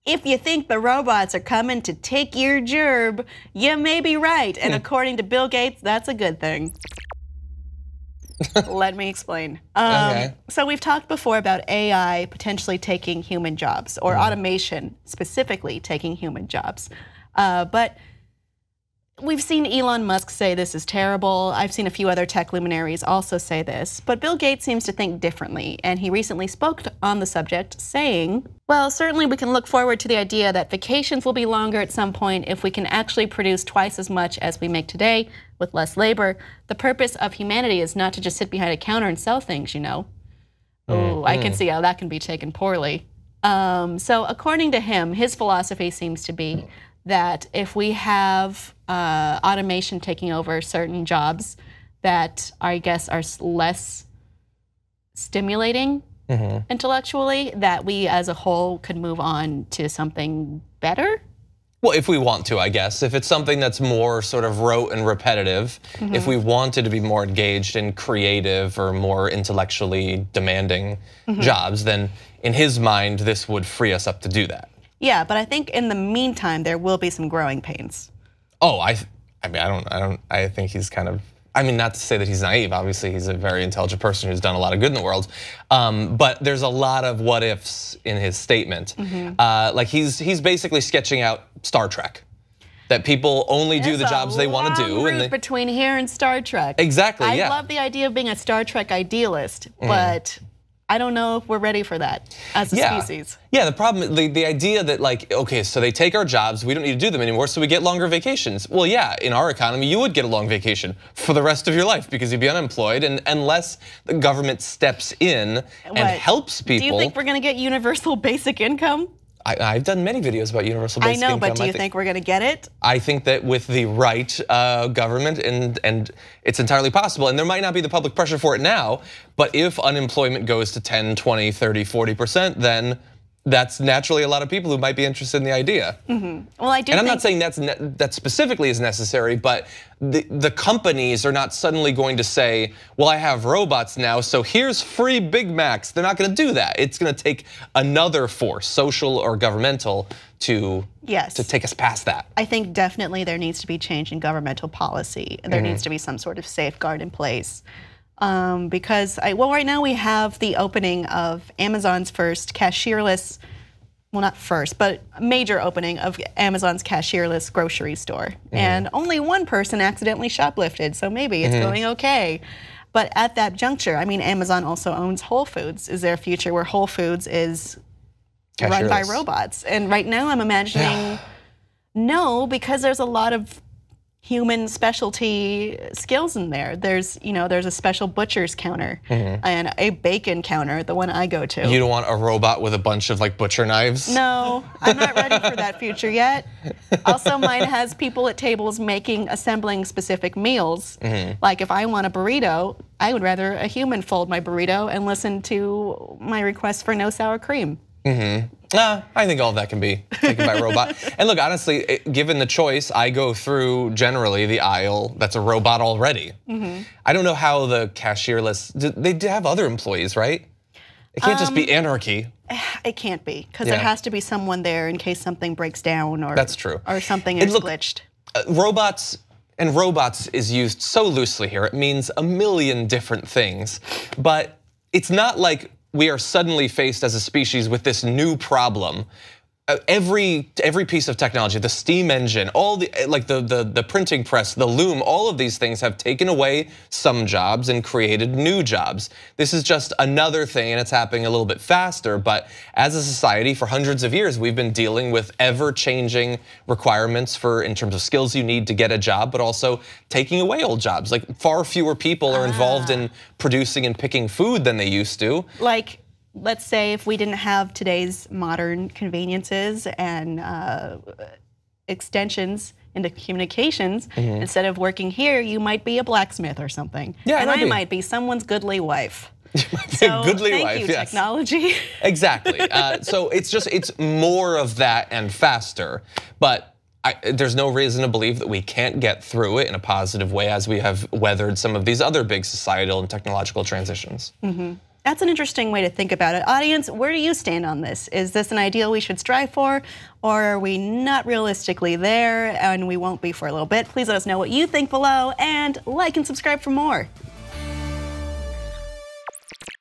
if you think the robots are coming to take your job, you may be right. And according to Bill Gates, that's a good thing. Let me explain. Okay. So we've talked before about AI potentially taking human jobs, or automation specifically taking human jobs. But we've seen Elon Musk say this is terrible. I've seen a few other tech luminaries also say this. But Bill Gates seems to think differently. And he recently spoke on the subject saying, well, certainly we can look forward to the idea that vacations will be longer at some point if we can actually produce twice as much as we make today with less labor. The purpose of humanity is not to just sit behind a counter and sell things, you know. Oh, I can see how that can be taken poorly. So according to him, his philosophy seems to be that if we have automation taking over certain jobs that I guess are less stimulating intellectually, that we as a whole could move on to something better. Well, if we want to, I guess. If it's something that's more sort of rote and repetitive, if we wanted to be more engaged in creative or more intellectually demanding jobs, then in his mind, this would free us up to do that. Yeah, but I think in the meantime, there will be some growing pains. Oh, I think he's kind of, I mean, not to say that he's naive. Obviously, he's a very intelligent person who's done a lot of good in the world. But there's a lot of what ifs in his statement. Like he's basically sketching out Star Trek. That people only do the jobs they want to do. And between here and Star Trek. Exactly, yeah. I love the idea of being a Star Trek idealist, but I don't know if we're ready for that as a species. Yeah, the problem, the idea that like, okay, so they take our jobs, we don't need to do them anymore, so we get longer vacations. Well, yeah, in our economy, you would get a long vacation for the rest of your life because you'd be unemployed, and unless the government steps in and helps people. Do you think we're gonna get universal basic income? I've done many videos about universal basic income. I know, but do you think we're gonna get it? I think that with the right government, and it's entirely possible, and there might not be the public pressure for it now, but if unemployment goes to 10, 20, 30, 40%, then that's naturally a lot of people who might be interested in the idea. Well, I do. And I'm not saying that specifically is necessary, but the companies are not suddenly going to say, well, I have robots now, so here's free Big Macs. They're not going to do that. It's going to take another force, social or governmental, to take us past that. I think definitely there needs to be change in governmental policy, and there needs to be some sort of safeguard in place. Because right now we have the opening of Amazon's first cashierless, well, not first, but major opening of Amazon's cashierless grocery store. And only one person accidentally shoplifted, so maybe it's going okay. But at that juncture, I mean, Amazon also owns Whole Foods. Is there a future where Whole Foods is run by robots? And right now I'm imagining no, because there's a lot of human specialty skills in there. There's a special butcher's counter and a bacon counter, the one I go to. You don't want a robot with a bunch of like butcher knives? No, I'm not ready for that future yet. Also, mine has people at tables assembling specific meals. Like if I want a burrito, I would rather a human fold my burrito and listen to my request for no sour cream. I think all of that can be taken by a robot. And look, honestly, given the choice, I go through generally the aisle that's a robot already. I don't know how the cashierless, they have other employees, right? It can't just be anarchy. It can't be, because there has to be someone there in case something breaks down or that's true, or something is glitched. Robots is used so loosely here. It means a million different things, but it's not like we are suddenly faced as a species with this new problem. Every piece of technology, the steam engine, all the printing press, the loom, all of these things have taken away some jobs and created new jobs. This is just another thing, and it's happening a little bit faster, but as a society for hundreds of years, we've been dealing with ever-changing requirements in terms of skills you need to get a job, but also taking away old jobs. Like far fewer people are involved in producing and picking food than they used to. Like, let's say if we didn't have today's modern conveniences and extensions into communications, instead of working here, you might be a blacksmith or something. Yeah, and I might be someone's goodly wife. So goodly wife, thank you, technology. Exactly. So it's more of that and faster, but there's no reason to believe that we can't get through it in a positive way as we have weathered some of these other big societal and technological transitions. That's an interesting way to think about it. Audience, where do you stand on this? Is this an ideal we should strive for, or are we not realistically there and we won't be for a little bit? Please let us know what you think below, and like and subscribe for more.